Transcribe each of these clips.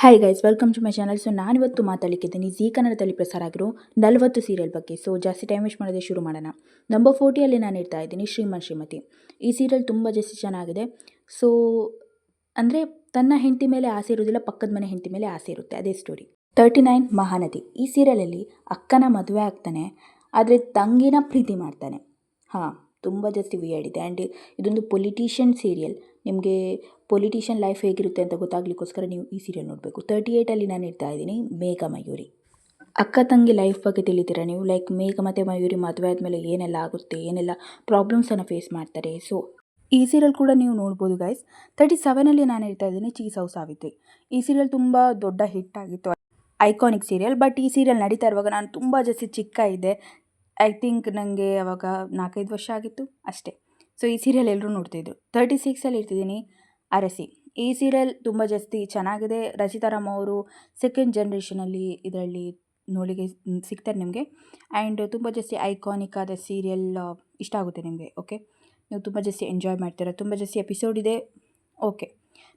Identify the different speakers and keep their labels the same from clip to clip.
Speaker 1: Hi guys, welcome to my channel. So ನಾನಿವತ್ತು ಮಾತಾಡಲಿಕ್ಕಿದ್ದೀನಿ Zee ಕನ್ನಡದಲ್ಲಿ ಪ್ರಸಾರ ಆಗಿರೋ 40 ಸೀರಿಯಲ್ ಬಗ್ಗೆ. ಸೊ ಜಾಸ್ತಿ ಟೈಮ್ ವೇಸ್ಟ್ ಮಾಡೋದೇ ಶುರು ಮಾಡೋಣ. ನಂಬರ್ 40 ನಾನು ಇಡ್ತಾ ಇದ್ದೀನಿ ಶ್ರೀಮನ್ ಶ್ರೀಮತಿ. ಈ ಸೀರಿಯಲ್ ತುಂಬ ಜಾಸ್ತಿ ಚೆನ್ನಾಗಿದೆ. ಸೊ ಅಂದರೆ ತನ್ನ ಹೆಂಡತಿ ಮೇಲೆ ಆಸೆ ಇರೋದಿಲ್ಲ, ಪಕ್ಕದ ಮನೆ ಹೆಂಡತಿ ಮೇಲೆ ಆಸೆ ಇರುತ್ತೆ, ಅದೇ ಸ್ಟೋರಿ. 39 ಮಹಾನದಿ. ಈ ಸೀರಿಯಲಲ್ಲಿ ಅಕ್ಕನ ಮದುವೆ ಆಗ್ತಾನೆ, ಆದರೆ ತಂಗಿನ ಪ್ರೀತಿ ಮಾಡ್ತಾನೆ. ಹಾಂ, ತುಂಬ ಜಾಸ್ತಿ ವಿಯರ್ಡ್ ಇದೆ. ಆ್ಯಂಡ್ ಇದೊಂದು ಪೊಲಿಟಿಷಿಯನ್ ಸೀರಿಯಲ್. ನಿಮಗೆ ಪೊಲಿಟಿಷಿಯನ್ ಲೈಫ್ ಹೇಗಿರುತ್ತೆ ಅಂತ ಗೊತ್ತಾಗಲಿಕ್ಕೋಸ್ಕರ ನೀವು ಈ ಸೀರಿಯಲ್ ನೋಡಬೇಕು. 38 ನಾನು ಇಡ್ತಾ ಇದ್ದೀನಿ ಮೇಘ ಮಯೂರಿ. ಅಕ್ಕ ತಂಗಿ ಲೈಫ್ ಬಗ್ಗೆ ತಿಳಿತೀರಾ ನೀವು? ಲೈಕ್ ಮೇಘ ಮತ್ತು ಮಯೂರಿ ಮದುವೆ ಆದಮೇಲೆ ಏನೆಲ್ಲ ಆಗುತ್ತೆ, ಏನೆಲ್ಲ ಪ್ರಾಬ್ಲಮ್ಸನ್ನು ಫೇಸ್ ಮಾಡ್ತಾರೆ. ಸೊ ಈ ಸೀರಿಯಲ್ ಕೂಡ ನೀವು ನೋಡ್ಬೋದು ಗೈಸ್. 37 ನಾನು ಇಡ್ತಾ ಇದ್ದೀನಿ ಚೀಸೌ ಸಾವಿತ್ರಿ. ಈ ಸೀರಿಯಲ್ ತುಂಬ ದೊಡ್ಡ ಹಿಟ್ ಆಗಿತ್ತು, ಐಕಾನಿಕ್ ಸೀರಿಯಲ್. ಬಟ್ ಈ ಸೀರಿಯಲ್ ನಡೀತಾ ಇರುವಾಗ ನಾನು ತುಂಬ ಜಾಸ್ತಿ ಚಿಕ್ಕ ಇದ್ದೆ. ಐ ಥಿಂಕ್ ನನಗೆ ಅವಾಗ 4-5 ವರ್ಷ ಆಗಿತ್ತು ಅಷ್ಟೇ. ಸೊ ಈ ಸೀರಿಯಲ್ ಎಲ್ಲರೂ ನೋಡ್ತಿದ್ರು. 36 ಇರ್ತಿದ್ದೀನಿ ಅರಸಿ. ಈ ಸೀರಿಯಲ್ ತುಂಬ ಜಾಸ್ತಿ ಚೆನ್ನಾಗಿದೆ. ರಚಿತಾ ರಾಮ್ ಅವರು ಸೆಕೆಂಡ್ ಜನ್ರೇಷನಲ್ಲಿ ಇದರಲ್ಲಿ ನೋಡಿಗೆ ಸಿಗ್ತಾರೆ ನಿಮಗೆ. ಆ್ಯಂಡ್ ತುಂಬ ಜಾಸ್ತಿ ಐಕಾನಿಕ್ ಆದ ಸೀರಿಯಲ್, ಇಷ್ಟ ಆಗುತ್ತೆ ನಿಮಗೆ. ಓಕೆ, ನೀವು ತುಂಬ ಜಾಸ್ತಿ ಎಂಜಾಯ್ ಮಾಡ್ತೀರಾ. ತುಂಬ ಜಾಸ್ತಿ ಎಪಿಸೋಡ್ ಇದೆ. ಓಕೆ,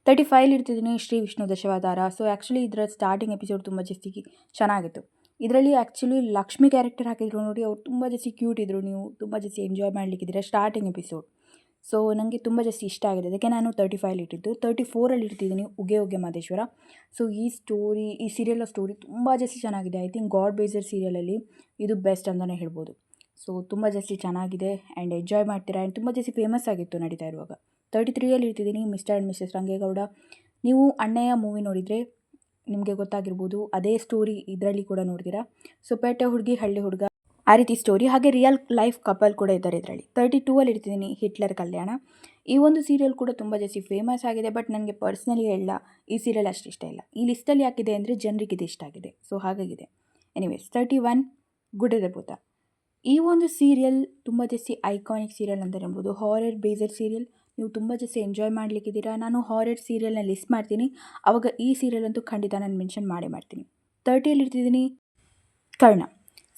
Speaker 1: 35 ಇರ್ತಿದ್ದೀನಿ ಶ್ರೀ ವಿಷ್ಣು ದಶಾವತಾರ. ಸೊ ಆ್ಯಕ್ಚುಲಿ ಇದರ ಸ್ಟಾರ್ಟಿಂಗ್ ಎಪಿಸೋಡ್ ತುಂಬ ಜಾಸ್ತಿ ಚೆನ್ನಾಗಿತ್ತು. ಇದರಲ್ಲಿ ಆ್ಯಕ್ಚುಲಿ ಲಕ್ಷ್ಮಿ ಕ್ಯಾರೆಕ್ಟರ್ ಹಾಕಿದ್ರು ನೋಡಿ, ಅವ್ರು ತುಂಬ ಜಾಸ್ತಿ ಕ್ಯೂಟ್ ಇದ್ದರು. ನೀವು ತುಂಬ ಜಾಸ್ತಿ ಎಂಜಾಯ್ ಮಾಡಲಿಕ್ಕಿದ್ದೀರಾ ಸ್ಟಾರ್ಟಿಂಗ್ ಎಪಿಸೋಡ್. ಸೊ ನನಗೆ ತುಂಬ ಜಾಸ್ತಿ ಇಷ್ಟ ಆಗಿದೆ, ಅದಕ್ಕೆ ನಾನು 35 ಇಟ್ಟಿದ್ದು. 34 ಇರ್ತಿದ್ದೀನಿ ಉಗೆ ಉಗೆ ಮಾದೇಶ್ವರ. ಸೊ ಈ ಸೀರಿಯಲ್ ಸ್ಟೋರಿ ತುಂಬ ಜಾಸ್ತಿ ಚೆನ್ನಾಗಿದೆ. ಐ ಥಿಂಕ್ ಗಾಡ್ ಬೇಸರ್ ಸೀರಿಯಲಲ್ಲಿ ಇದು ಬೆಸ್ಟ್ ಅಂತಲೇ ಹೇಳ್ಬೋದು. ಸೊ ತುಂಬ ಜಾಸ್ತಿ ಚೆನ್ನಾಗಿದೆ ಆ್ಯಂಡ್ ಎಂಜಾಯ್ ಮಾಡ್ತೀರಾ. ಆ್ಯಂಡ್ ತುಂಬ ಜಾಸ್ತಿ ಫೇಮಸ್ ಆಗಿತ್ತು ನಡೀತಾ ಇರುವಾಗ. 33 ಇರ್ತಿದ್ದೀನಿ ಮಿಸ್ಟರ್ ಆ್ಯಂಡ್ ಮಿಸಸ್ ರಂಗೇಗೌಡ. ನೀವು ಅಣ್ಣಯ್ಯ ಮೂವಿ ನೋಡಿದರೆ ನಿಮಗೆ ಗೊತ್ತಾಗಿರ್ಬೋದು, ಅದೇ ಸ್ಟೋರಿ ಇದರಲ್ಲಿ ಕೂಡ ನೋಡ್ತೀರಾ. ಸೊ ಪೇಟೆ ಹುಡುಗಿ ಹಳ್ಳಿ ಹುಡುಗ ಆ ರೀತಿ ಸ್ಟೋರಿ. ಹಾಗೆ ರಿಯಲ್ ಲೈಫ್ ಕಪಲ್ ಕೂಡ ಇದ್ದಾರೆ ಇದರಲ್ಲಿ. 32 ಇರ್ತಿದ್ದೀನಿ ಹಿಟ್ಲರ್ ಕಲ್ಯಾಣ. ಈ ಒಂದು ಸೀರಿಯಲ್ ಕೂಡ ತುಂಬ ಜಾಸ್ತಿ ಫೇಮಸ್ ಆಗಿದೆ. ಬಟ್ ನನಗೆ ಪರ್ಸ್ನಲಿ ಹೇಳ ಈ ಸೀರಿಯಲ್ ಅಷ್ಟು ಇಷ್ಟ ಇಲ್ಲ. ಈ ಲಿಸ್ಟಲ್ಲಿ ಯಾಕಿದೆ ಅಂದರೆ ಜನರಿಗೆ ಇದು ಇಷ್ಟ ಆಗಿದೆ, ಸೊ ಹಾಗಾಗಿದೆ. ಎನಿವೇಸ್ 31 ಗುಡ್ಡದ ಭೂತ. ಈ ಒಂದು ಸೀರಿಯಲ್ ತುಂಬ ಜಾಸ್ತಿ ಐಕಾನಿಕ್ ಸೀರಿಯಲ್ ಅಂತ ಹೇಳ್ಬೋದು. Horror based serial. ನೀವು ತುಂಬ ಜಾಸ್ತಿ ಎಂಜಾಯ್ ಮಾಡಲಿಕ್ಕಿದ್ದೀರಾ. ನಾನು ಹಾರರ್ ಸೀರಿಯಲ್ನ ಲಿಸ್ಟ್ ಮಾಡ್ತೀನಿ, ಆವಾಗ ಈ ಸೀರಿಯಲ್ ಅಂತೂ ಖಂಡಿತ ನಾನು ಮೆನ್ಷನ್ ಮಾಡೇ ಮಾಡ್ತೀನಿ. 30 ಇರ್ತಿದ್ದೀನಿ ಕರ್ಣ.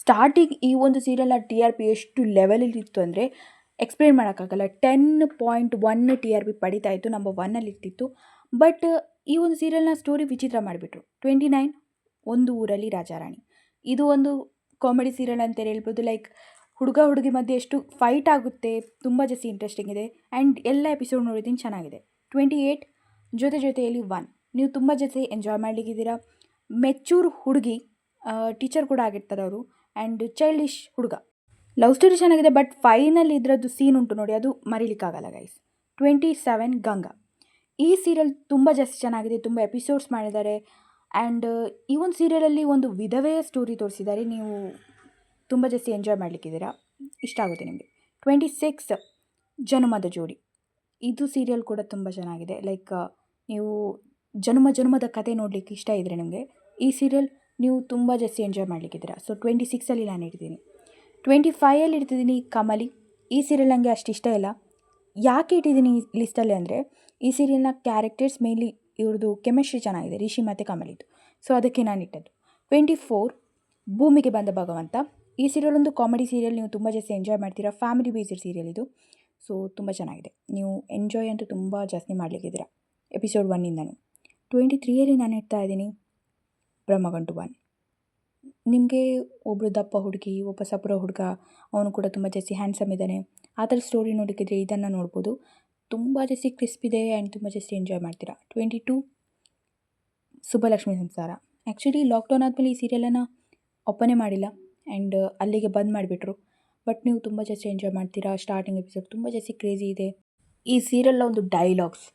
Speaker 1: ಸ್ಟಾರ್ಟಿಂಗ್ ಈ ಒಂದು ಸೀರಿಯಲ್ನ TRP ಎಷ್ಟು ಲೆವೆಲಲ್ಲಿ ಇತ್ತು ಅಂದರೆ ಎಕ್ಸ್ಪ್ಲೇನ್ ಮಾಡೋಕ್ಕಾಗಲ್ಲ. 10.1 TRP ಪಡಿತಾ ಇತ್ತು, ನಂಬರ್ 1 ಇರ್ತಿತ್ತು. ಬಟ್ ಈ ಒಂದು ಸೀರಿಯಲ್ನ ಸ್ಟೋರಿ ವಿಚಿತ್ರ ಮಾಡಿಬಿಟ್ರು. 29 ಒಂದು ಊರಲ್ಲಿ ರಾಜಾರಾಣಿ. ಇದು ಒಂದು ಕಾಮಿಡಿ ಸೀರಿಯಲ್ ಅಂತ ಹೇಳ್ಬೋದು. ಲೈಕ್ ಹುಡುಗ ಹುಡುಗಿ ಮಧ್ಯೆ ಎಷ್ಟು ಫೈಟ್ ಆಗುತ್ತೆ, ತುಂಬ ಜಾಸ್ತಿ ಇಂಟ್ರೆಸ್ಟಿಂಗ್ ಇದೆ. ಆ್ಯಂಡ್ ಎಲ್ಲ ಎಪಿಸೋಡ್ ನೋಡಿದ್ದೀನಿ, ಚೆನ್ನಾಗಿದೆ. 28 ಜೊತೆಯಲ್ಲಿ 1. ನೀವು ತುಂಬ ಜಾಸ್ತಿ ಎಂಜಾಯ್ ಮಾಡಲಿಕ್ಕಿದ್ದೀರಾ. ಮೆಚೂರ್ ಹುಡುಗಿ, ಟೀಚರ್ ಕೂಡ ಆಗಿರ್ತಾರೆ ಅವರು. ಆ್ಯಂಡ್ ಚೈಲ್ಡಿಶ್ ಹುಡುಗ. ಲವ್ ಸ್ಟೋರಿ ಚೆನ್ನಾಗಿದೆ. ಬಟ್ ಫೈನಲ್ ಇದರದ್ದು ಸೀನ್ ಉಂಟು ನೋಡಿ, ಅದು ಮರೀಲಿಕ್ಕಾಗಲ್ಲ ಗೈಸ್. 27 ಗಂಗಾ. ಈ ಸೀರಿಯಲ್ ತುಂಬ ಜಾಸ್ತಿ ಚೆನ್ನಾಗಿದೆ, ತುಂಬ ಎಪಿಸೋಡ್ಸ್ ಮಾಡಿದ್ದಾರೆ. ಆ್ಯಂಡ್ ಈ ಒಂದು ಸೀರಿಯಲಲ್ಲಿ ಒಂದು ವಿಧವೆಯ ಸ್ಟೋರಿ ತೋರಿಸಿದ್ದಾರೆ. ನೀವು ತುಂಬ ಜಾಸ್ತಿ ಎಂಜಾಯ್ ಮಾಡಲಿಕ್ಕಿದ್ದೀರಾ, ಇಷ್ಟ ಆಗುತ್ತೆ ನಿಮಗೆ. 26 ಜನುಮದ ಜೋಡಿ. ಇದು ಸೀರಿಯಲ್ ಕೂಡ ತುಂಬ ಚೆನ್ನಾಗಿದೆ. ಲೈಕ್ ನೀವು ಜನುಮದ ಕತೆ ನೋಡಲಿಕ್ಕೆ ಇಷ್ಟ ಇದ್ದರೆ ನಿಮಗೆ ಈ ಸೀರಿಯಲ್ ನೀವು ತುಂಬ ಜಾಸ್ತಿ ಎಂಜಾಯ್ ಮಾಡಲಿಕ್ಕಿದ್ದೀರಾ. ಸೊ 26 ನಾನು ಇಡ್ತೀನಿ. 25 ಇರ್ತಿದ್ದೀನಿ ಕಮಲಿ. ಈ ಸೀರಿಯಲ್ ನನಗೆ ಅಷ್ಟು ಇಷ್ಟ ಇಲ್ಲ. ಯಾಕೆ ಇಟ್ಟಿದ್ದೀನಿ ಈ ಲಿಸ್ಟಲ್ಲಿ ಅಂದರೆ ಈ ಸೀರಿಯಲ್ನ ಕ್ಯಾರೆಕ್ಟರ್ಸ್ ಮೇನ್ಲಿ ಇವ್ರದ್ದು ಕೆಮಿಸ್ಟ್ರಿ ಚೆನ್ನಾಗಿದೆ, ರಿಷಿ ಮತ್ತು ಕಮಲಿದು. ಸೊ ಅದಕ್ಕೆ ನಾನು ಇಟ್ಟದ್ದು. 24 ಭೂಮಿಗೆ ಬಂದ ಭಗವಂತ. ಈ ಸೀರಿಯಲ್ ಒಂದು ಕಾಮಿಡಿ ಸೀರಿಯಲ್. ನೀವು ತುಂಬ ಜಾಸ್ತಿ ಎಂಜಾಯ್ ಮಾಡ್ತೀರಾ. ಫ್ಯಾಮಿಲಿ ಬೇಸ್ಡ್ ಸೀರಿಯಲ್ ಇದು. ಸೊ ತುಂಬ ಚೆನ್ನಾಗಿದೆ. ನೀವು ಎಂಜಾಯ್ ಅಂತೂ ತುಂಬ ಜಾಸ್ತಿ ಮಾಡಲಿಕ್ಕಿದ್ದೀರಾ ಎಪಿಸೋಡ್ 1ಇಂದನೂ. 23 ನಾನು ಇಡ್ತಾ ಇದ್ದೀನಿ ಬ್ರಹ್ಮಗಂಟು 1. ನಿಮಗೆ ಒಬ್ಬರು ದಪ್ಪ ಹುಡುಗಿ, ಒಬ್ಬ ಸಪುರ ಹುಡುಗ, ಅವನು ಕೂಡ ತುಂಬ ಜಾಸ್ತಿ ಹ್ಯಾಂಡ್ಸಮ್ ಇದ್ದಾನೆ. ಆ ಥರ ಸ್ಟೋರಿ ನೋಡೋಕ್ಕಿದ್ರೆ ಇದನ್ನು ನೋಡ್ಬೋದು. ತುಂಬ ಜಾಸ್ತಿ ಕ್ರಿಸ್ಪ್ ಇದೆ ಆ್ಯಂಡ್ ತುಂಬ ಜಾಸ್ತಿ ಎಂಜಾಯ್ ಮಾಡ್ತೀರಾ. 22 ಸುಬ್ಬಲಕ್ಷ್ಮಿ ಸಂಸಾರ. ಆ್ಯಕ್ಚುಲಿ ಲಾಕ್ಡೌನ್ ಆದಮೇಲೆ ಈ ಸೀರಿಯಲನ್ನು ಓಪನೇ ಮಾಡಿಲ್ಲ ಆ್ಯಂಡ್ ಅಲ್ಲಿಗೆ ಬಂದ್ ಮಾಡಿಬಿಟ್ರು. ಬಟ್ ನೀವು ತುಂಬ ಜಾಸ್ತಿ ಎಂಜಾಯ್ ಮಾಡ್ತೀರಾ. ಸ್ಟಾರ್ಟಿಂಗ್ ಎಪಿಸೋಡ್ ತುಂಬ ಜಾಸ್ತಿ ಕ್ರೇಜಿ ಇದೆ. ಈ ಸೀರಿಯಲ್ನ ಒಂದು ಡೈಲಾಗ್ಸ್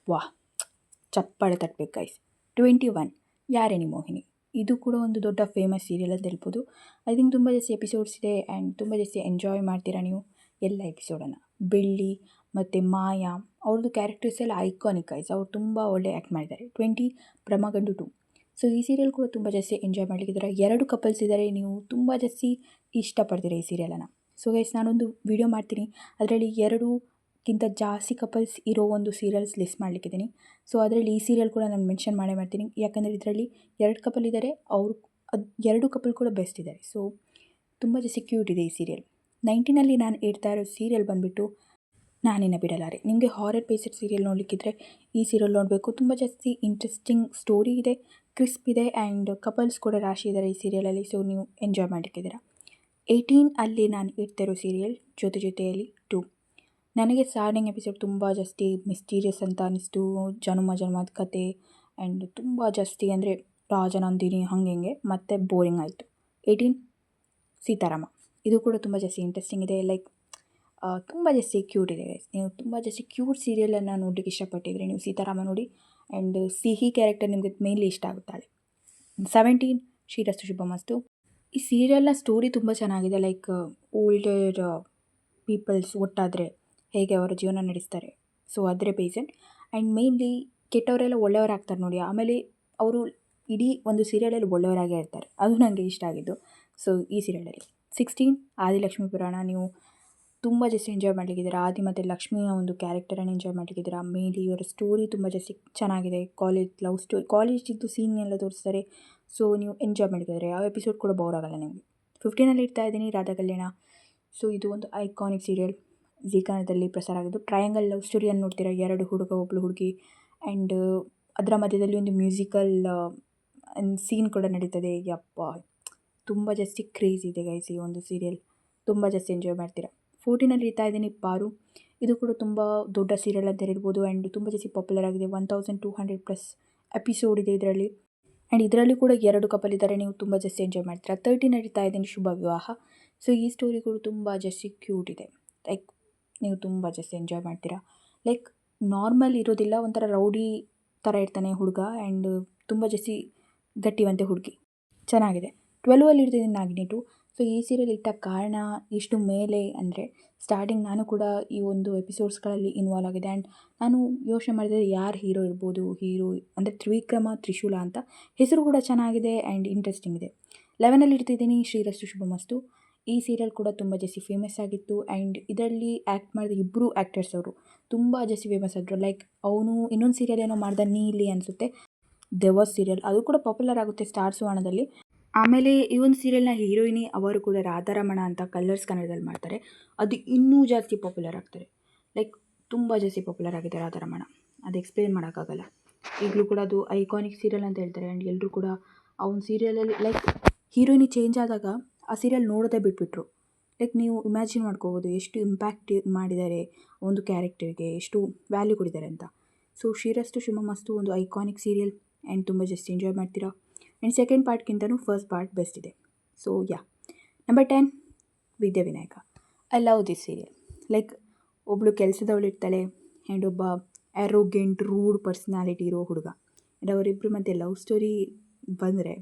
Speaker 1: ಚಪ್ಪಾಳೆ ತಟ್ಟಬೇಕು ಗೈಸ್. 21 ಯಾರೇನಿ ಮೋಹಿನಿ. ಇದು ಕೂಡ ಒಂದು ದೊಡ್ಡ ಫೇಮಸ್ ಸೀರಿಯಲ್ ಅಂತ ಹೇಳ್ಬೋದು. ಐ ಥಿಂಕ್ ತುಂಬ ಜಾಸ್ತಿ ಎಪಿಸೋಡ್ಸ್ ಇದೆ ಆ್ಯಂಡ್ ತುಂಬ ಜಾಸ್ತಿ ಎಂಜಾಯ್ ಮಾಡ್ತೀರಾ ನೀವು ಎಲ್ಲ ಎಪಿಸೋಡನ್ನು. ಬೆಳ್ಳಿ ಮತ್ತು ಮಾಯಾ ಅವ್ರದ್ದು ಕ್ಯಾರೆಕ್ಟರ್ಸ್ ಎಲ್ಲ ಐಕಾನಿಕ್ ಗೈಸ್. ಅವ್ರು ತುಂಬ ಒಳ್ಳೆ ಆ್ಯಕ್ಟ್ ಮಾಡಿದ್ದಾರೆ. 20 ಬ್ರಹ್ಮಗಂಡು 2. ಸೊ ಈ ಸೀರಿಯಲ್ ಕೂಡ ತುಂಬ ಜಾಸ್ತಿ ಎಂಜಾಯ್ ಮಾಡಲಿಕ್ಕಿದ್ದಾರೆ. 2 ಕಪಲ್ಸ್ ಇದ್ದಾರೆ, ನೀವು ತುಂಬ ಜಾಸ್ತಿ ಇಷ್ಟಪಡ್ತೀರಾ ಈ ಸೀರಿಯಲನ್ನು. ಸೊ ಗೈಸ್ ನಾನೊಂದು ವಿಡಿಯೋ ಮಾಡ್ತೀನಿ, ಅದರಲ್ಲಿ 2ಕ್ಕಿಂತ ಜಾಸ್ತಿ ಕಪಲ್ಸ್ ಇರೋ ಒಂದು ಸೀರಿಯಲ್ಸ್ ಲಿಸ್ಟ್ ಮಾಡಲಿಕ್ಕಿದ್ದೀನಿ. ಸೊ ಅದರಲ್ಲಿ ಈ ಸೀರಿಯಲ್ ಕೂಡ ನಾನು ಮೆನ್ಷನ್ ಮಾಡೇ ಮಾಡ್ತೀನಿ. ಯಾಕಂದರೆ ಇದರಲ್ಲಿ 2 ಕಪಲ್ ಇದ್ದಾರೆ, ಅವರು 2 ಕಪಲ್ ಕೂಡ ಬೆಸ್ಟ್ ಇದ್ದಾರೆ. ಸೊ ತುಂಬ ಜಾಸ್ತಿ ಕ್ಯೂಟ್ ಇದೆ ಈ ಸೀರಿಯಲ್. 19 ನಾನು ಇಡ್ತಾ ಇರೋ ಸೀರಿಯಲ್ ಬಂದುಬಿಟ್ಟು ನಾನಿನ್ನ ಬಿಡಲಾರೆ. ನಿಮಗೆ ಹಾರರ್ ಬೇಸ್ಡ್ ಸೀರಿಯಲ್ ನೋಡಲಿಕ್ಕಿದ್ರೆ ಈ ಸೀರಿಯಲ್ ನೋಡಬೇಕು. ತುಂಬ ಜಾಸ್ತಿ ಇಂಟ್ರೆಸ್ಟಿಂಗ್ ಸ್ಟೋರಿ ಇದೆ, ಕ್ರಿಸ್ಪ್ ಇದೆ ಆ್ಯಂಡ್ ಕಪಲ್ಸ್ ಕೂಡ ರಾಶಿ ಇದ್ದಾರೆ ಈ ಸೀರಿಯಲಲ್ಲಿ. ಸೊ ನೀವು ಎಂಜಾಯ್ ಮಾಡಲಿಕ್ಕಿದ್ದೀರಾ. 18 ಅಲ್ಲಿ ನಾನು ಇಡ್ತಿರೋ ಸೀರಿಯಲ್ ಜೊತೆಯಲ್ಲಿ 2. ನನಗೆ ಸ್ಟಾರ್ಟಿಂಗ್ ಎಪಿಸೋಡ್ ತುಂಬ ಜಾಸ್ತಿ ಮಿಸ್ಟೀರಿಯಸ್ ಅಂತ ಅನ್ನಿಸ್ತು. ಜನ್ಮದ ಕತೆ ಆ್ಯಂಡ್ ತುಂಬ ಜಾಸ್ತಿ ಅಂದರೆ ರಾಜನಂದಿನಿ ಹಿಂಗೆ ಮತ್ತೆ ಬೋರಿಂಗ್ ಆಯಿತು. 18 ಸೀತಾರಾಮ, ಇದು ಕೂಡ ತುಂಬ ಜಾಸ್ತಿ ಇಂಟ್ರೆಸ್ಟಿಂಗ್ ಇದೆ. ಲೈಕ್ ತುಂಬ ಜಾಸ್ತಿ ಕ್ಯೂಟ್ ಇದೆ. ನೀವು ತುಂಬ ಜಾಸ್ತಿ ಕ್ಯೂಟ್ ಸೀರಿಯಲನ್ನು ನೋಡಲಿಕ್ಕೆ ಇಷ್ಟಪಟ್ಟಿದ್ರೆ ನೀವು ಸೀತಾರಾಮ ನೋಡಿ. ಆ್ಯಂಡ್ ಸಿಹಿ ಕ್ಯಾರೆಕ್ಟರ್ ನಿಮಗೆ ಮೇನ್ಲಿ ಇಷ್ಟ ಆಗುತ್ತಾಳೆ. 17 ಶ್ರೀರಸ್ತು ಶುಭಮಸ್ತು. ಈ ಸೀರಿಯಲ್ನ ಸ್ಟೋರಿ ತುಂಬ ಚೆನ್ನಾಗಿದೆ. ಲೈಕ್ ಓಲ್ಡರ್ ಪೀಪಲ್ಸ್ ಒಟ್ಟಾದರೆ ಹೇಗೆ ಅವರ ಜೀವನ ನಡೆಸ್ತಾರೆ, ಸೊ ಅದರ ಬೇಸನ್. ಆ್ಯಂಡ್ ಮೇನ್ಲಿ ಕೆಟ್ಟವರೆಲ್ಲ ಒಳ್ಳೆಯವರಾಗ್ತಾರೆ ನೋಡಿ, ಆಮೇಲೆ ಅವರು ಇಡೀ ಒಂದು ಸೀರಿಯಲಲ್ಲಿ ಒಳ್ಳೆಯವರಾಗೇ ಇರ್ತಾರೆ. ಅದು ನನಗೆ ಇಷ್ಟ ಆಗಿದ್ದು. ಸೊ ಈ ಸೀರಿಯಲಲ್ಲಿ 16 ಆದಿಲಕ್ಷ್ಮಿ ಪುರಾಣ. ನೀವು ತುಂಬ ಜಾಸ್ತಿ ಎಂಜಾಯ್ ಮಾಡಲಿಕ್ಕಿದ್ದೀರಾ. ಆದಿ ಮತ್ತು ಲಕ್ಷ್ಮಿಯ ಒಂದು ಕ್ಯಾರೆಕ್ಟರನ್ನು ಎಂಜಾಯ್ ಮಾಡಲಿಕ್ಕಿದ್ದೀರಾ. ಮೇನ್ಲಿ ಇವರ ಸ್ಟೋರಿ ತುಂಬ ಜಾಸ್ತಿ ಚೆನ್ನಾಗಿದೆ. ಲವ್ ಸ್ಟೋರಿ, ಕಾಲೇಜಿದ್ದು ಸೀನ್ ಎಲ್ಲ ತೋರಿಸ್ತಾರೆ. ಸೊ ನೀವು ಎಂಜಾಯ್ ಮಾಡಿದ್ದಾರೆ. ಯಾವ ಎಪಿಸೋಡ್ ಕೂಡ ಬೋರ್ ಆಗೋಲ್ಲ ನಿಮಗೆ. 15 ಇಡ್ತಾ ಇದ್ದೀನಿ ರಾಧಾ ಕಲ್ಯಾಣ. ಸೊ ಇದು ಒಂದು ಐಕಾನಿಕ್ ಸೀರಿಯಲ್, ಜೀ ಕನ್ನಡದಲ್ಲಿ ಪ್ರಸಾರ ಆಗಿದ್ದು. ಟ್ರಯಾಂಗಲ್ ಲವ್ ಸ್ಟೋರಿಯನ್ನು ನೋಡ್ತೀರಾ, 2 ಹುಡುಗ ಒಬ್ಬಳು ಹುಡುಗಿ. ಆ್ಯಂಡ್ ಅದರ ಮಧ್ಯದಲ್ಲಿ ಒಂದು ಮ್ಯೂಸಿಕಲ್ ಸೀನ್ ಕೂಡ ನಡೀತದೆ. ಯಪ್ಪ, ತುಂಬ ಜಾಸ್ತಿ ಕ್ರೇಜ್ ಇದೆ ಗೈಸ್ ಈ ಒಂದು ಸೀರಿಯಲ್. ತುಂಬ ಜಾಸ್ತಿ ಎಂಜಾಯ್ ಮಾಡ್ತೀರಾ. 14 ಇಡ್ತಾ ಇದ್ದೀನಿ ಪಾರು. ಇದು ಕೂಡ ತುಂಬ ದೊಡ್ಡ ಸೀರಿಯಲ್ ಅಂತ ಹೇಳಿರ್ಬೋದು. ಆ್ಯಂಡ್ ತುಂಬ ಜಾಸ್ತಿ ಪಾಪ್ಯುಲರ್ ಆಗಿದೆ. 1200+ ಎಪಿಸೋಡ್ ಇದೆ ಇದರಲ್ಲಿ. ಆ್ಯಂಡ್ ಇದರಲ್ಲಿ ಕೂಡ 2 ಕಪಲ್ ಇದ್ದಾರೆ. ನೀವು ತುಂಬ ಜಾಸ್ತಿ ಎಂಜಾಯ್ ಮಾಡ್ತೀರಾ. 13 ಇಡ್ತಾ ಇದ್ದೀನಿ ಶುಭ ವಿವಾಹ. ಸೊ ಈ ಸ್ಟೋರಿ ಕೂಡ ತುಂಬ ಜಾಸ್ತಿ ಕ್ಯೂಟ್ ಇದೆ. ಲೈಕ್ ನೀವು ತುಂಬ ಜಾಸ್ತಿ ಎಂಜಾಯ್ ಮಾಡ್ತೀರಾ. ಲೈಕ್ ನಾರ್ಮಲ್ ಇರೋದಿಲ್ಲ, ಒಂಥರ ರೌಡಿ ಥರ ಇರ್ತಾನೆ ಹುಡುಗ. ಆ್ಯಂಡ್ ತುಂಬ ಜಾಸ್ತಿ ಗಟ್ಟಿವಂತೆ ಹುಡುಗಿ, ಚೆನ್ನಾಗಿದೆ. 12 ಇಡ್ತಿದ್ದೀನಿ ನಾಗಿನಿ 2. ಸೊ ಈ ಸೀರಿಯಲ್ ಇಟ್ಟ ಕಾರಣ ಇಷ್ಟು ಮೇಲೆ ಅಂದರೆ, ಸ್ಟಾರ್ಟಿಂಗ್ ನಾನು ಕೂಡ ಈ ಒಂದು ಎಪಿಸೋಡ್ಸ್ಗಳಲ್ಲಿ ಇನ್ವಾಲ್ವ್ ಆಗಿದೆ. ಆ್ಯಂಡ್ ನಾನು ಯೋಚನೆ ಮಾಡಿದರೆ ಯಾರು ಹೀರೋ ಇರ್ಬೋದು. ಹೀರೋ ಅಂದರೆ ತ್ರಿವಿಕ್ರಮ ತ್ರಿಶೂಲ ಅಂತ ಹೆಸರು ಕೂಡ ಚೆನ್ನಾಗಿದೆ ಆ್ಯಂಡ್ ಇಂಟ್ರೆಸ್ಟಿಂಗ್ ಇದೆ. 11 ಇಡ್ತಿದ್ದೀನಿ ಶ್ರೀರಸ್ತು ಶುಭಮಸ್ತು. ಈ ಸೀರಿಯಲ್ ಕೂಡ ತುಂಬ ಜಾಸ್ತಿ ಫೇಮಸ್ ಆಗಿತ್ತು. ಆ್ಯಂಡ್ ಇದರಲ್ಲಿ ಆ್ಯಕ್ಟ್ ಮಾಡಿದ ಇಬ್ಬರು ಆ್ಯಕ್ಟರ್ಸ್ ಅವರು ತುಂಬ ಜಾಸ್ತಿ ಫೇಮಸ್ ಆದರು. ಲೈಕ್ ಅವನು ಇನ್ನೊಂದು ಸೀರಿಯಲ್ ಏನೋ ಮಾಡ್ದ, ನೀಲಿ ಅನಿಸುತ್ತೆ, ದೆವ್ವ ಸೀರಿಯಲ್, ಅದು ಕೂಡ ಪಾಪ್ಯುಲರ್ ಆಗುತ್ತೆ ಸ್ಟಾರ್ ಸುವರ್ಣದಲ್ಲಿ. ಆಮೇಲೆ ಈ ಒಂದು ಸೀರಿಯಲ್ನ ಹೀರೋಯಿನಿ ಅವರು ಕೂಡ ರಾಧಾರಮಣ ಅಂತ ಕಲರ್ಸ್ ಕನ್ನಡದಲ್ಲಿ ಮಾಡ್ತಾರೆ. ಅದು ಇನ್ನೂ ಜಾಸ್ತಿ ಪಾಪ್ಯುಲರ್ ಆಗ್ತಾರೆ. ಲೈಕ್ ತುಂಬ ಜಾಸ್ತಿ ಪಾಪ್ಯುಲರ್ ಆಗಿದೆ ರಾಧಾರಮಣ, ಅದು ಎಕ್ಸ್ಪ್ಲೇನ್ ಮಾಡೋಕ್ಕಾಗಲ್ಲ. ಈಗಲೂ ಕೂಡ ಅದು ಐಕಾನಿಕ್ ಸೀರಿಯಲ್ ಅಂತ ಹೇಳ್ತಾರೆ. ಆ್ಯಂಡ್ ಎಲ್ಲರೂ ಕೂಡ ಆ ಒಂದು ಸೀರಿಯಲಲ್ಲಿ ಲೈಕ್ ಹೀರೋಯಿನಿ ಚೇಂಜ್ ಆದಾಗ ಆ ಸೀರಿಯಲ್ ನೋಡೋದೇ ಬಿಟ್ಬಿಟ್ರು. ಲೈಕ್ ನೀವು ಇಮ್ಯಾಜಿನ್ ಮಾಡ್ಕೋಬೋದು ಎಷ್ಟು ಇಂಪ್ಯಾಕ್ಟ್ ಮಾಡಿದ್ದಾರೆ ಒಂದು ಕ್ಯಾರೆಕ್ಟರ್ಗೆ, ಎಷ್ಟು ವ್ಯಾಲ್ಯೂ ಕೊಟ್ಟಿದ್ದಾರೆ ಅಂತ. ಸೊ ಶ್ರೀರಸ್ತು ಶುಭಮಸ್ತು ಒಂದು ಐಕಾನಿಕ್ ಸೀರಿಯಲ್ ಆ್ಯಂಡ್ ತುಂಬ ಜಾಸ್ತಿ ಎಂಜಾಯ್ ಮಾಡ್ತೀರಾ. ಆ್ಯಂಡ್ ಸೆಕೆಂಡ್ ಪಾರ್ಟ್ಗಿಂತನೂ ಫಸ್ಟ್ ಪಾರ್ಟ್ ಬೆಸ್ಟ್ ಇದೆ. So number 10 Vidyavinayaka. I love this serial. Like ಒಬ್ಬಳು ಕೆಲಸದವಳು ಇರ್ತಾಳೆ ಆ್ಯಂಡ್ ಒಬ್ಬ ಆ್ಯರೋಗೆಂಟ್ ರೂಡ್ ಪರ್ಸ್ನಾಲಿಟಿ ಇರೋ ಹುಡುಗ. ಆ್ಯಂಡ್ ಅವರಿಬ್ಬರು ಮಧ್ಯೆ ಲವ್ ಸ್ಟೋರಿ ಬಂದರೆ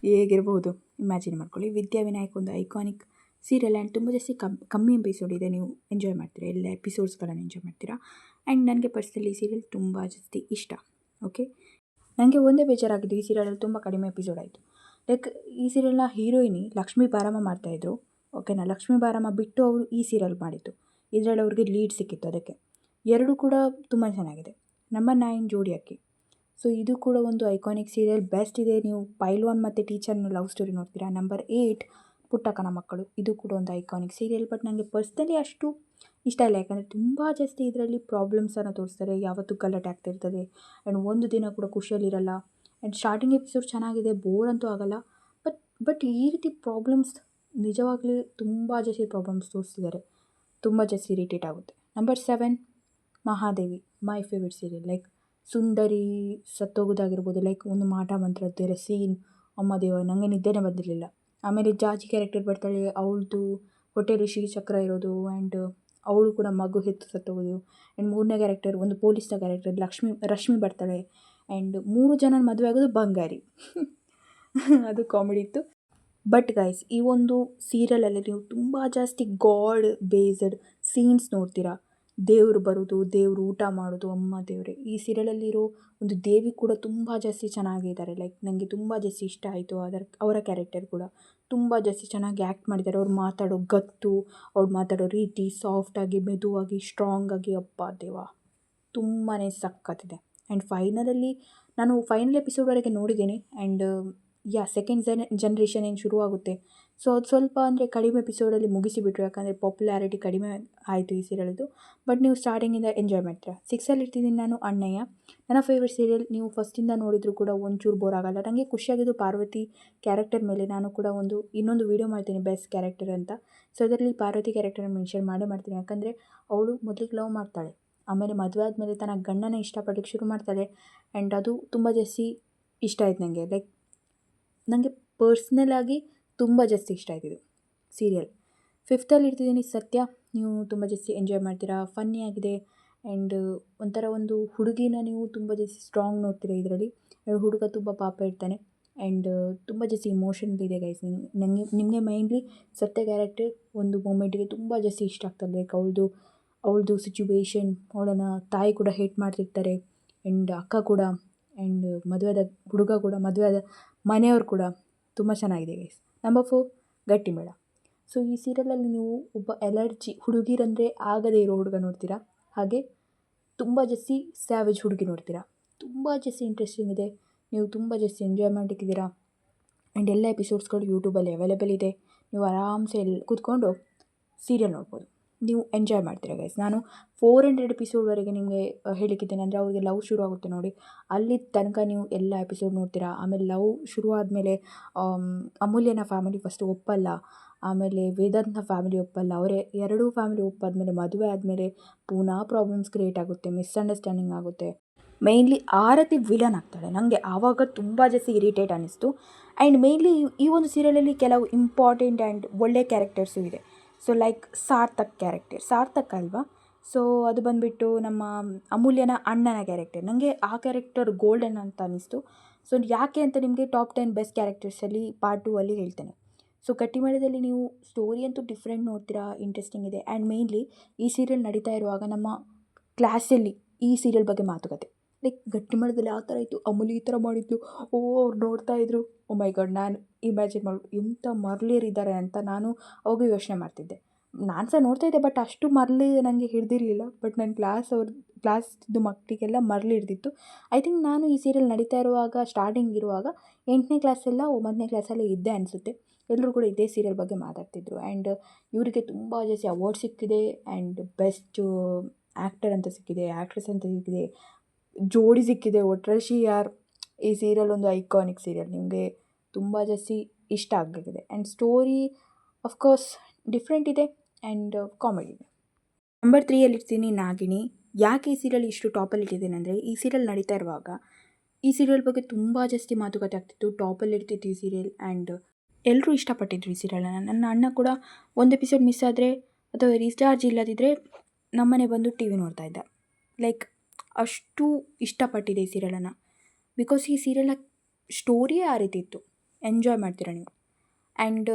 Speaker 1: ಹೇಗಿರ್ಬೋದು ಇಮ್ಯಾಜಿನ್ ಮಾಡ್ಕೊಳ್ಳಿ. ವಿದ್ಯಾವಿನಾಯಕ ಒಂದು ಐಕಾನಿಕ್ ಸೀರಿಯಲ್ ಆ್ಯಂಡ್ ತುಂಬ ಜಾಸ್ತಿ ಕಮ್ಮಿ ಎಪಿಸೋಡ್ ಇದೆ. ನೀವು ಎಂಜಾಯ್ ಮಾಡ್ತೀರಾ, ಎಲ್ಲ ಎಪಿಸೋಡ್ಸ್ಗಳನ್ನು ಎಂಜಾಯ್ ಮಾಡ್ತೀರಾ. ಆ್ಯಂಡ್ ನನಗೆ ಪರ್ಸ್ನಲಿ ಈ ಸೀರಿಯಲ್ ತುಂಬ ಜಾಸ್ತಿ ಇಷ್ಟ. ಓಕೆ, ನನಗೆ ಒಂದೇ ಬೇಜಾರಾಗಿದ್ದು ಈ ಸೀರಿಯಲಲ್ಲಿ ತುಂಬ ಕಡಿಮೆ ಎಪಿಸೋಡ್ ಆಯಿತು. ಲೈಕ್ ಈ ಸೀರಿಯಲ್ನ ಹೀರೋಯಿನಿ ಲಕ್ಷ್ಮೀ ಬಾರಮ್ಮ ಮಾಡ್ತಾಯಿದ್ರು. ಓಕೆನಾ, ಲಕ್ಷ್ಮೀ ಬಾರಮ್ಮ ಬಿಟ್ಟು ಅವರು ಈ ಸೀರಿಯಲ್ ಮಾಡಿತ್ತು. ಇದರಲ್ಲಿ ಅವ್ರಿಗೆ ಲೀಡ್ ಸಿಕ್ಕಿತ್ತು. ಅದಕ್ಕೆ 2 ಕೂಡ ತುಂಬ ಚೆನ್ನಾಗಿದೆ. ನಂಬರ್ 9 ಜೋಡಿ ಅಕ್ಕಿ. ಸೊ ಇದು ಕೂಡ ಒಂದು ಐಕಾನಿಕ್ ಸೀರಿಯಲ್, ಬೆಸ್ಟ್ ಇದೆ. ನೀವು ಪೈಲ್ವಾನ್ ಮತ್ತು ಟೀಚರ್ನ ಲವ್ ಸ್ಟೋರಿ ನೋಡ್ತೀರಾ. ನಂಬರ್ 8 ಪುಟ್ಟಕ್ಕನ ಮಕ್ಕಳು. ಇದು ಕೂಡ ಒಂದು ಐಕಾನಿಕ್ ಸೀರಿಯಲ್. ಬಟ್ ನನಗೆ ಪರ್ಸ್ನಲಿ ಅಷ್ಟು ಇಷ್ಟ ಇಲ್ಲ. ಯಾಕಂದರೆ ತುಂಬ ಜಾಸ್ತಿ ಇದರಲ್ಲಿ ಪ್ರಾಬ್ಲಮ್ಸನ್ನು ತೋರಿಸ್ತಾರೆ. ಯಾವತ್ತೂ ಗಲಾಟೆ ಆಗ್ತಿರ್ತದೆ ಆ್ಯಂಡ್ ಒಂದು ದಿನ ಕೂಡ ಖುಷಿಯಲ್ಲಿರಲ್ಲ. ಆ್ಯಂಡ್ ಸ್ಟಾರ್ಟಿಂಗ್ ಎಪಿಸೋಡ್ ಚೆನ್ನಾಗಿದೆ, ಬೋರ್ ಅಂತೂ ಆಗೋಲ್ಲ. ಬಟ್ ಈ ರೀತಿ ಪ್ರಾಬ್ಲಮ್ಸ್ ನಿಜವಾಗ್ಲೂ ತುಂಬ ಜಾಸ್ತಿ ಪ್ರಾಬ್ಲಮ್ಸ್ ತೋರಿಸ್ತಿದ್ದಾರೆ. ತುಂಬ ಜಾಸ್ತಿ ಇರಿಟೇಟ್ ಆಗುತ್ತೆ. Number 7 Mahadevi, my favourite serial. Like Sundari ಸತ್ತೋಗೋದಾಗಿರ್ಬೋದು, ಲೈಕ್ ಒಂದು ಮಾಟ ಮಂತ್ರದ್ದೆಲ್ಲ ಸೀನ್, ಅಮ್ಮ ದೇವ, ನನಗೆ ನಿದ್ದೆನೇ ಬಂದಿರಲಿಲ್ಲ. ಆಮೇಲೆ ಜಾಜಿ ಕ್ಯಾರೆಕ್ಟರ್ ಬರ್ತಾಳೆ, ಅವಳದು ಹೊಟ್ಟೆಲಿ ಶ್ರೀಚಕ್ರ ಇರೋದು ಆ್ಯಂಡ್ ಅವಳು ಕೂಡ ಮಗು ಹೆತ್ತು ಸತ್ತೋಗೋದು. ಆ್ಯಂಡ್ 3ನೇ ಕ್ಯಾರೆಕ್ಟರ್ ಒಂದು ಪೊಲೀಸ್ನ ಕ್ಯಾರೆಕ್ಟರ್ ರಶ್ಮಿ ಬರ್ತಾಳೆ. ಆ್ಯಂಡ್ 3 ಜನ ಮದುವೆ ಆಗೋದು ಬಂಗಾರಿ ಅದು ಕಾಮಿಡಿ ಇತ್ತು. ಬಟ್ ಗೈಸ್, ಈ ಒಂದು ಸೀರಿಯಲಲ್ಲಿ ನೀವು ತುಂಬ ಜಾಸ್ತಿ ಗಾಡ್ ಬೇಸ್ಡ್ ಸೀನ್ಸ್ ನೋಡ್ತೀರಾ. ದೇವರು ಬರೋದು, ದೇವರು ಊಟ ಮಾಡೋದು, ಅಮ್ಮ ದೇವರೇ. ಈ ಸೀರಿಯಲಲ್ಲಿರೋ ಒಂದು ದೇವಿ ಕೂಡ ತುಂಬ ಜಾಸ್ತಿ ಚೆನ್ನಾಗಿದ್ದಾರೆ. ಲೈಕ್ ನನಗೆ ತುಂಬ ಜಾಸ್ತಿ ಇಷ್ಟ ಆಯಿತು. ಅವರ ಕ್ಯಾರೆಕ್ಟರ್ ಕೂಡ ತುಂಬ ಜಾಸ್ತಿ ಚೆನ್ನಾಗಿ ಆ್ಯಕ್ಟ್ ಮಾಡಿದ್ದಾರೆ. ಅವ್ರು ಮಾತಾಡೋ ಗತ್ತು, ಅವ್ರು ಮಾತಾಡೋ ರೀತಿ, ಸಾಫ್ಟಾಗಿ, ಮೆದುವಾಗಿ, ಸ್ಟ್ರಾಂಗಾಗಿ, ಅಪ್ಪ ದೇವ, ತುಂಬಾ ಸಖತ್ತಿದೆ. ಆ್ಯಂಡ್ ಫೈನಲ್ ಎಪಿಸೋಡ್ವರೆಗೆ ನೋಡಿದ್ದೀನಿ. ಆ್ಯಂಡ್ ಸೆಕೆಂಡ್ ಜನ್ರೇಷನ್ ಏನು ಶುರುವಾಗುತ್ತೆ, ಸೊ ಅದು ಸ್ವಲ್ಪ ಅಂದರೆ ಕಡಿಮೆ ಎಪಿಸೋಡಲ್ಲಿ ಮುಗಿಸಿಬಿಟ್ರು, ಯಾಕಂದರೆ ಪಾಪ್ಯುಲಾರಿಟಿ ಕಡಿಮೆ ಆಯಿತು ಈ ಸೀರಿಯಲ್ದು. ಬಟ್ ನೀವು ಸ್ಟಾರ್ಟಿಂಗಿಂದ ಎಂಜಾಯ್ ಮಾಡ್ತೀರಾ. 6ಅಲ್ಲಿ ಇರ್ತಿದ್ದೀನಿ ನಾನು, ಅಣ್ಣಯ್ಯ. ನನ್ನ ಫೇವ್ರೆಟ್ ಸೀರಿಯಲ್. ನೀವು ಫಸ್ಟಿಂದ ನೋಡಿದರೂ ಕೂಡ ಒಂಚೂರು ಬೋರ್ ಆಗಲ್ಲ. ನನಗೆ ಖುಷಿಯಾಗಿದ್ದು ಪಾರ್ವತಿ ಕ್ಯಾರೆಕ್ಟರ್ ಮೇಲೆ. ನಾನು ಕೂಡ ಇನ್ನೊಂದು ವೀಡಿಯೋ ಮಾಡ್ತೀನಿ ಬೆಸ್ಟ್ ಕ್ಯಾರೆಕ್ಟರ್ ಅಂತ. ಸೊ ಅದರಲ್ಲಿ ಪಾರ್ವತಿ ಕ್ಯಾರೆಕ್ಟರ್ನ ಮೆನ್ಷನ್ ಮಾಡೇ ಮಾಡ್ತೀನಿ, ಯಾಕಂದರೆ ಅವಳು ಮೊದಲಿಗೆ ಲವ್ ಮಾಡ್ತಾಳೆ, ಆಮೇಲೆ ಮದುವೆ ಆದಮೇಲೆ ತನ್ನ ಗಂಡನ ಇಷ್ಟಪಡೋಕ್ಕೆ ಶುರು ಮಾಡ್ತಾಳೆ. ಆ್ಯಂಡ್ ಅದು ತುಂಬ ಜಾಸ್ತಿ ಇಷ್ಟ ಆಯ್ತು ನನಗೆ. ಲೈಕ್ ನನಗೆ ಪರ್ಸ್ನಲಾಗಿ ತುಂಬ ಜಾಸ್ತಿ ಇಷ್ಟ ಆಯ್ತಿದ್ದು ಸೀರಿಯಲ್. 5ಅಲ್ಲಿ ಇರ್ತಿದ್ದೀನಿ, ಸತ್ಯ. ನೀವು ತುಂಬ ಜಾಸ್ತಿ ಎಂಜಾಯ್ ಮಾಡ್ತೀರಾ, ಫನ್ನಿ ಆಗಿದೆ. ಆ್ಯಂಡ್ ಒಂಥರ ಒಂದು ಹುಡುಗಿನ ನೀವು ತುಂಬ ಜಾಸ್ತಿ ಸ್ಟ್ರಾಂಗ್ ನೋಡ್ತೀರಾ ಇದರಲ್ಲಿ. ಹುಡುಗ ತುಂಬ ಪಾಪ ಇರ್ತಾನೆ. ಆ್ಯಂಡ್ ತುಂಬ ಜಾಸ್ತಿ ಇಮೋಷನಲ್ ಇದೆ ಗೈಸ್. ನಿಮಗೆ ಮೈನ್ಲಿ ಸತ್ಯ ಕ್ಯಾರೆಕ್ಟರ್ ಒಂದು ಮೂಮೆಂಟಿಗೆ ತುಂಬ ಜಾಸ್ತಿ ಇಷ್ಟ ಆಗ್ತದೆ. ಲೈಕ್ ಅವಳದು ಸಿಚುವೇಶನ್, ಅವಳನ್ನು ತಾಯಿ ಕೂಡ ಹೇಟ್ ಮಾಡ್ತಿರ್ತಾರೆ, ಆ್ಯಂಡ್ ಅಕ್ಕ ಕೂಡ, ಆ್ಯಂಡ್ ಮದುವೆಯಾದ ಹುಡುಗ ಕೂಡ, ಮದುವೆಯಾದ ಮನೆಯವ್ರು ಕೂಡ. ತುಂಬ ಚೆನ್ನಾಗಿದೆ ಗೈಸ್. ನಂಬರ್ 4, ಗಟ್ಟಿಮೇಳ. ಸೊ ಈ ಸೀರಿಯಲಲ್ಲಿ ನೀವು ಒಬ್ಬ ಎಲರ್ಜಿ ಹುಡುಗಿರಂದರೆ ಆಗದೇ ಇರೋ ಹುಡುಗ ನೋಡ್ತೀರಾ, ಹಾಗೆ ತುಂಬ ಜಾಸ್ತಿ ಸ್ಯಾವೇಜ್ ಹುಡುಗಿ ನೋಡ್ತೀರಾ. ತುಂಬ ಜಾಸ್ತಿ ಇಂಟ್ರೆಸ್ಟಿಂಗ್ ಇದೆ, ನೀವು ತುಂಬ ಜಾಸ್ತಿ ಎಂಜಾಯ್ ಮಾಡಲಿಕ್ಕಿದ್ದೀರಾ. ಆ್ಯಂಡ್ ಎಲ್ಲ ಎಪಿಸೋಡ್ಸ್ಗಳು ಯೂಟ್ಯೂಬಲ್ಲಿ ಅವೈಲೇಬಲ್ ಇದೆ. ನೀವು ಆರಾಮ್ಸೆ ಕೂತ್ಕೊಂಡು ಸೀರಿಯಲ್ ನೋಡ್ಬೋದು, ನೀವು ಎಂಜಾಯ್ ಮಾಡ್ತೀರಾ ಗೈಸ್. ನಾನು 400 ಎಪಿಸೋಡ್ವರೆಗೆ ನಿಮಗೆ ಹೇಳಿಕ್ಕಿದ್ದೇನೆ. ಅಂದರೆ ಅವ್ರಿಗೆ ಲವ್ ಶುರು ಆಗುತ್ತೆ ನೋಡಿ, ಅಲ್ಲಿ ತನಕ ನೀವು ಎಲ್ಲ ಎಪಿಸೋಡ್ ನೋಡ್ತೀರಾ. ಆಮೇಲೆ ಲವ್ ಶುರು ಆದಮೇಲೆ ಅಮೂಲ್ಯನ ಫ್ಯಾಮಿಲಿ ಫಸ್ಟು ಒಪ್ಪಲ್ಲ, ಆಮೇಲೆ ವೇದಾಂತ್ನ ಫ್ಯಾಮಿಲಿ ಒಪ್ಪಲ್ಲ. ಅವರೇ ಎರಡೂ ಫ್ಯಾಮಿಲಿ ಒಪ್ಪಾದ್ಮೇಲೆ ಮದುವೆ ಆದಮೇಲೆ ಪುನಃ ಪ್ರಾಬ್ಲಮ್ಸ್ ಕ್ರಿಯೇಟ್ ಆಗುತ್ತೆ, ಮಿಸ್ಅಂಡರ್ಸ್ಟ್ಯಾಂಡಿಂಗ್ ಆಗುತ್ತೆ. ಮೇಯ್ನ್ಲಿ ಆರತಿ ವಿಲನ್ ಆಗ್ತಾಳೆ. ನನಗೆ ಆವಾಗ ತುಂಬ ಜಾಸ್ತಿ ಇರಿಟೇಟ್ ಅನ್ನಿಸ್ತು. ಆ್ಯಂಡ್ ಮೇಯ್ನ್ಲಿ ಈ ಒಂದು ಸೀರಿಯಲಲ್ಲಿ ಕೆಲವು ಇಂಪಾರ್ಟೆಂಟ್ ಆ್ಯಂಡ್ ಒಳ್ಳೆ ಕ್ಯಾರೆಕ್ಟರ್ಸು ಇದೆ. ಸೊ ಲೈಕ್ ಸಾರ್ಥಕ್ ಅಲ್ವಾ. ಸೊ ಅದು ಬಂದುಬಿಟ್ಟು ನಮ್ಮ ಅಮೂಲ್ಯನ ಅಣ್ಣನ ಕ್ಯಾರೆಕ್ಟರ್. ನನಗೆ ಆ ಕ್ಯಾರೆಕ್ಟರ್ ಗೋಲ್ಡನ್ ಅಂತ ಅನ್ನಿಸ್ತು. ಸೊ ಯಾಕೆ ಅಂತ ನಿಮಗೆ ಟಾಪ್ 10 ಬೆಸ್ಟ್ ಕ್ಯಾರೆಕ್ಟರ್ಸಲ್ಲಿ ಪಾರ್ಟ್ 2ಅಲ್ಲಿ ಹೇಳ್ತೇನೆ. ಸೊ ಗಟ್ಟಿಮೇಳದಲ್ಲಿ ನೀವು ಸ್ಟೋರಿ ಅಂತೂ ಡಿಫ್ರೆಂಟ್ ನೋಡ್ತೀರಾ, ಇಂಟ್ರೆಸ್ಟಿಂಗ್ ಇದೆ. ಆ್ಯಂಡ್ ಮೇಯ್ನ್ಲಿ ಈ ಸೀರಿಯಲ್ ನಡೀತಾ ಇರುವಾಗ ನಮ್ಮ ಕ್ಲಾಸಲ್ಲಿ ಈ ಸೀರಿಯಲ್ ಬಗ್ಗೆ ಮಾತುಕತೆ. ಲೈಕ್ ಗಟ್ಟಿಮೇಳದಲ್ಲಿ ಆ ಥರ ಇತ್ತು, ಅಮೂಲಿ ಈ ಥರ ಮಾಡಿದ್ಲು, ಅವ್ರು ನೋಡ್ತಾಯಿದ್ರು. ಓ ಮೈ ಗಾಡ್, ನಾನು ಇಮ್ಯಾಜಿನ್ ಮಾಡ್ಬಿಟ್ಟು ಎಂಥ ಮರ್ಲಿಯರಿದ್ದಾರೆ ಅಂತ ನಾನು ಅವಾಗ ಯೋಚನೆ ಮಾಡ್ತಿದ್ದೆ. ನಾನು ಸಹ ನೋಡ್ತಾಯಿದ್ದೆ, ಬಟ್ ಅಷ್ಟು ಮರಳಿ ನನಗೆ ಹಿಡಿದಿರಲಿಲ್ಲ. ಬಟ್ ನನ್ನ ಕ್ಲಾಸ್ದು ಮಕ್ಕಳಿಗೆಲ್ಲ ಮರಳಿ ಹಿಡ್ದಿತ್ತು. ಐ ಥಿಂಕ್ ನಾನು ಈ ಸೀರಿಯಲ್ ನಡೀತಾ ಇರುವಾಗ, ಸ್ಟಾರ್ಟಿಂಗ್ ಇರುವಾಗ 8ನೇ ಕ್ಲಾಸೆಲ್ಲ 9ನೇ ಕ್ಲಾಸಲ್ಲೇ ಇದ್ದೆ ಅನಿಸುತ್ತೆ. ಎಲ್ಲರೂ ಕೂಡ ಇದೇ ಸೀರಿಯಲ್ ಬಗ್ಗೆ ಮಾತಾಡ್ತಿದ್ರು. ಆ್ಯಂಡ್ ಇವರಿಗೆ ತುಂಬ ಜಾಸ್ತಿ ಅವಾರ್ಡ್ ಸಿಕ್ಕಿದೆ. ಆ್ಯಂಡ್ ಬೆಸ್ಟ್ ಆ್ಯಕ್ಟರ್ ಅಂತ ಸಿಕ್ಕಿದೆ, ಆ್ಯಕ್ಟ್ರೆಸ್ ಅಂತ ಸಿಕ್ಕಿದೆ, ಜೋಡಿ ಸಿಕ್ಕಿದೆ. ಒಟ್ರಾಶಿ ಯಾರ್, ಈ ಸೀರಿಯಲ್ ಒಂದು ಐಕಾನಿಕ್ ಸೀರಿಯಲ್, ನಿಮಗೆ ತುಂಬ ಜಾಸ್ತಿ ಇಷ್ಟ ಆಗಬೇಕಿದೆ. ಆ್ಯಂಡ್ ಸ್ಟೋರಿ ಅಫ್ಕೋರ್ಸ್ ಡಿಫ್ರೆಂಟ್ ಇದೆ ಆ್ಯಂಡ್ ಕಾಮಿಡಿ ಇದೆ. ನಂಬರ್ 3ಅಲ್ಲಿ ಇರ್ತೀನಿ, ನಾಗಿಣಿ. ಯಾಕೆ ಈ ಸೀರಿಯಲ್ ಇಷ್ಟು ಟಾಪಲ್ಲಿ ಇಟ್ಟಿದ್ದೀನಿ ಅಂದರೆ, ಈ ಸೀರಿಯಲ್ ನಡೀತಾ ಇರುವಾಗ ಈ ಸೀರಿಯಲ್ ಬಗ್ಗೆ ತುಂಬ ಜಾಸ್ತಿ ಮಾತುಕತೆ ಆಗ್ತಿತ್ತು, ಟಾಪಲ್ಲಿ ಇರ್ತಿತ್ತು ಈ ಸೀರಿಯಲ್. ಆ್ಯಂಡ್ ಎಲ್ಲರೂ ಇಷ್ಟಪಟ್ಟಿದ್ರು ಈ ಸೀರಿಯಲನ್ನು. ನನ್ನ ಅಣ್ಣ ಕೂಡ ಒಂದು ಎಪಿಸೋಡ್ ಮಿಸ್ ಆದರೆ ಅಥವಾ ರೀಚಾರ್ಜ್ ಇಲ್ಲದಿದ್ದರೆ ನಮ್ಮನೆ ಬಂದು ಟಿ ವಿ ನೋಡ್ತಾ ಇದ್ದ. ಲೈಕ್ ಅಷ್ಟು ಇಷ್ಟಪಟ್ಟಿದೆ ಈ ಸೀರಿಯಲನ್ನು. ಬಿಕಾಸ್ ಈ ಸೀರಿಯಲ್ನ ಸ್ಟೋರಿಯೇ ಆ ರೀತಿ ಇತ್ತು, ಎಂಜಾಯ್ ಮಾಡ್ತೀರಾ ನೀವು. ಆ್ಯಂಡ್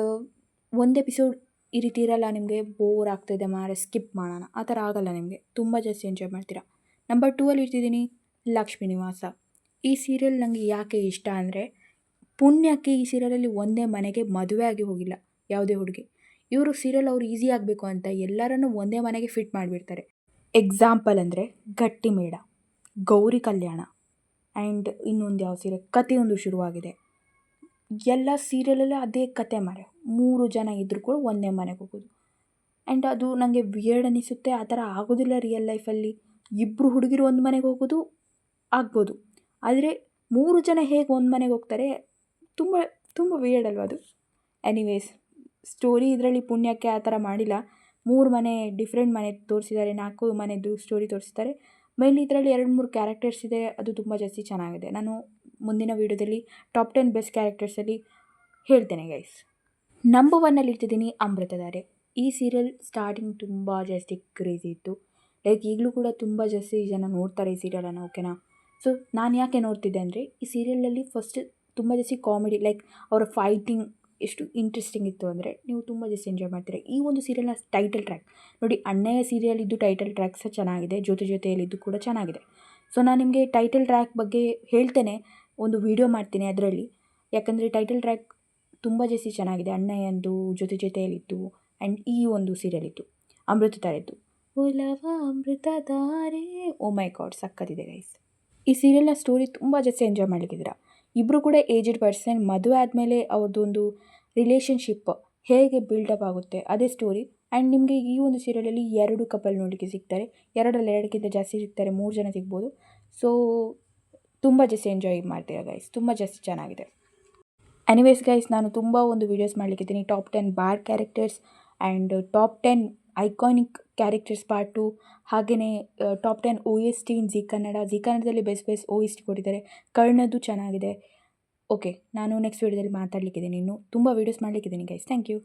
Speaker 1: ಒಂದು ಎಪಿಸೋಡ್ ಈ ರೀತಿ ಇರಲ್ಲ ನಿಮಗೆ, ಬೋರ್ ಆಗ್ತಾಯಿದೆ ಮಾರೆ ಸ್ಕಿಪ್ ಮಾಡೋಣ, ಆ ಥರ ಆಗಲ್ಲ ನಿಮಗೆ, ತುಂಬ ಜಾಸ್ತಿ ಎಂಜಾಯ್ ಮಾಡ್ತೀರಾ. ನಂಬರ್ 2ಅಲ್ಲಿ ಇರ್ತಿದ್ದೀನಿ, ಲಕ್ಷ್ಮೀ ನಿವಾಸ. ಈ ಸೀರಿಯಲ್ ನನಗೆ ಯಾಕೆ ಇಷ್ಟ ಅಂದರೆ, ಪುಣ್ಯಕ್ಕೆ ಈ ಸೀರಿಯಲಲ್ಲಿ ಒಂದೇ ಮನೆಗೆ ಮದುವೆ ಆಗಿ ಹೋಗಿಲ್ಲ ಯಾವುದೇ ಹುಡುಗಿ. ಇವರು ಸೀರಿಯಲ್ ಅವ್ರು ಈಸಿ ಆಗಬೇಕು ಅಂತ ಎಲ್ಲರನ್ನೂ ಒಂದೇ ಮನೆಗೆ ಫಿಟ್ ಮಾಡಿಬಿಡ್ತಾರೆ. ಎಕ್ಸಾಂಪಲ್ ಅಂದರೆ ಗಟ್ಟಿಮೇಳ, ಗೌರಿ ಕಲ್ಯಾಣ, ಆ್ಯಂಡ್ ಇನ್ನೊಂದು ಯಾವ ಸೀರಿಯಲ್, ಕಥೆಯೊಂದು ಶುರುವಾಗಿದೆ. ಎಲ್ಲ ಸೀರಿಯಲಲ್ಲೇ ಅದೇ ಕತೆ ಮಾರೆ, 3 ಜನ ಇದ್ದರೂ ಕೂಡ ಒಂದೇ ಮನೆಗೆ ಹೋಗೋದು. ಆ್ಯಂಡ್ ಅದು ನನಗೆ ವಿಯರ್ಡ್ ಅನ್ನಿಸುತ್ತೆ. ಆ ಥರ ಆಗೋದಿಲ್ಲ ರಿಯಲ್ ಲೈಫಲ್ಲಿ. ಇಬ್ಬರು ಹುಡುಗಿರು ಒಂದು ಮನೆಗೆ ಹೋಗೋದು ಆಗ್ಬೋದು, ಆದರೆ 3 ಜನ ಹೇಗೆ ಒಂದು ಮನೆಗೆ ಹೋಗ್ತಾರೆ, ತುಂಬ ತುಂಬ ವಿಯರ್ಡ್ ಅಲ್ವ ಅದು. ಎನಿವೇಸ್, ಸ್ಟೋರಿ ಇದರಲ್ಲಿ ಪುಣ್ಯಕ್ಕೆ ಆ ಥರ ಮಾಡಿಲ್ಲ. 3 ಮನೆ ಡಿಫ್ರೆಂಟ್ ಮನೆ ತೋರಿಸಿದ್ದಾರೆ, 4 ಮನೆದು ಸ್ಟೋರಿ ತೋರಿಸ್ತಾರೆ. ಮೇನ್ಲಿ ಇದರಲ್ಲಿ 2-3 ಕ್ಯಾರೆಕ್ಟರ್ಸ್ ಇದೆ, ಅದು ತುಂಬ ಜಾಸ್ತಿ ಚೆನ್ನಾಗಿದೆ. ನಾನು ಮುಂದಿನ ವೀಡಿಯೋದಲ್ಲಿ ಟಾಪ್ 10 ಬೆಸ್ಟ್ ಕ್ಯಾರೆಕ್ಟರ್ಸಲ್ಲಿ ಹೇಳ್ತೇನೆ ಗೈಸ್. ನಂಬರ್ 1ಅಲ್ಲಿ ಇರ್ತಿದ್ದೀನಿ, ಅಮೃತಧಾರೆ. ಈ ಸೀರಿಯಲ್ ಸ್ಟಾರ್ಟಿಂಗ್ ತುಂಬ ಜಾಸ್ತಿ ಕ್ರೇಜಿ ಇತ್ತು. ಲೈಕ್ ಈಗಲೂ ಕೂಡ ತುಂಬ ಜಾಸ್ತಿ ಜನ ನೋಡ್ತಾರೆ ಈ ಸೀರಿಯಲನ್ನು, ಓಕೆನಾ. ಸೊ ನಾನು ಯಾಕೆ ನೋಡ್ತಿದ್ದೆ ಅಂದರೆ, ಈ ಸೀರಿಯಲಲ್ಲಿ ಫಸ್ಟ್ ತುಂಬ ಜಾಸ್ತಿ ಕಾಮಿಡಿ, ಲೈಕ್ ಅವರ ಫೈಟಿಂಗ್ ಎಷ್ಟು ಇಂಟ್ರೆಸ್ಟಿಂಗ್ ಇತ್ತು ಅಂದರೆ ನೀವು ತುಂಬ ಜಾಸ್ತಿ ಎಂಜಾಯ್ ಮಾಡ್ತೀರಾ. ಈ ಒಂದು ಸೀರಿಯಲ್ನ ಟೈಟಲ್ ಟ್ರ್ಯಾಕ್ ನೋಡಿ, ಅಣ್ಣಯ್ಯ ಸೀರಿಯಲ್ ಇದ್ದು ಟೈಟಲ್ ಟ್ರ್ಯಾಕ್ ಸಹ ಚೆನ್ನಾಗಿದೆ, ಜೊತೆಯಲ್ಲಿದ್ದು ಕೂಡ ಚೆನ್ನಾಗಿದೆ. ಸೊ ನಾನು ನಿಮಗೆ ಟೈಟಲ್ ಟ್ರ್ಯಾಕ್ ಬಗ್ಗೆ ಹೇಳ್ತೇನೆ, ಒಂದು ವಿಡಿಯೋ ಮಾಡ್ತೀನಿ ಅದರಲ್ಲಿ. ಯಾಕಂದರೆ ಟೈಟಲ್ ಟ್ರ್ಯಾಕ್ ತುಂಬ ಜಾಸ್ತಿ ಚೆನ್ನಾಗಿದೆ. ಅಣ್ಣಯ್ಯಂದು ಜೊತೆಯಲ್ಲಿತ್ತು. ಆ್ಯಂಡ್ ಈ ಒಂದು ಸೀರಿಯಲ್ ಇತ್ತು, ಅಮೃತಧಾರೆ ಇತ್ತು, ಒಲವ ಅಮೃತಧಾರೆ. ಓ ಮೈ ಗಾಡ್, ಸಕ್ಕತ್ತಿದೆ ಗೈಸ್. ಈ ಸೀರಿಯಲ್ನ ಸ್ಟೋರಿ ತುಂಬ ಜಾಸ್ತಿ ಎಂಜಾಯ್ ಮಾಡಲಿಕ್ಕಿದ್ದೀರಾ. ಇಬ್ಬರು ಕೂಡ ಏಜ್ಡ್ ಪರ್ಸನ್, ಮದುವೆ ಆದಮೇಲೆ ಅವ್ರದ್ದೊಂದು ರಿಲೇಷನ್ಶಿಪ್ ಹೇಗೆ ಬಿಲ್ಡಪ್ ಆಗುತ್ತೆ ಅದೇ ಸ್ಟೋರಿ. ಆ್ಯಂಡ್ ನಿಮಗೆ ಈ ಒಂದು ಸೀರಿಯಲಲ್ಲಿ 2 ಕಪಲ್ ನೋಡಲಿಕ್ಕೆ ಸಿಗ್ತಾರೆ. 2ರಲ್ಲಿ 2ಕ್ಕಿಂತ ಜಾಸ್ತಿ ಸಿಗ್ತಾರೆ, 3 ಜನ ಸಿಗ್ಬೋದು. ಸೊ ತುಂಬ ಜಾಸ್ತಿ ಎಂಜಾಯ್ ಮಾಡ್ತೀರಾ ಗೈಸ್, ತುಂಬ ಜಾಸ್ತಿ ಚೆನ್ನಾಗಿದೆ. ಎನಿವೇಸ್ ಗೈಸ್, ನಾನು ತುಂಬ ಒಂದು ವೀಡಿಯೋಸ್ ಮಾಡಲಿಕ್ಕಿದ್ದೀನಿ. Top 10 bad characters and top 10 iconic characters part 2, ಹಾಗೆಯೇ top 10 OST in Zee Kannada. Zee ಕನ್ನಡದಲ್ಲಿ ಬೆಸ್ಟ್ OST ಕೊಟ್ಟಿದ್ದಾರೆ. ಕರ್ಣದ್ದು ಚೆನ್ನಾಗಿದೆ. ಓಕೆ, ನಾನು ನೆಕ್ಸ್ಟ್ ವೀಡಿಯೋದಲ್ಲಿ ಮಾತಾಡಲಿಕ್ಕಿದ್ದೀನಿ. ಇನ್ನೂ ತುಂಬ ವೀಡಿಯೋಸ್ ಮಾಡಲಿಕ್ಕಿದ್ದೀನಿ ಗೈಸ್. Thank you.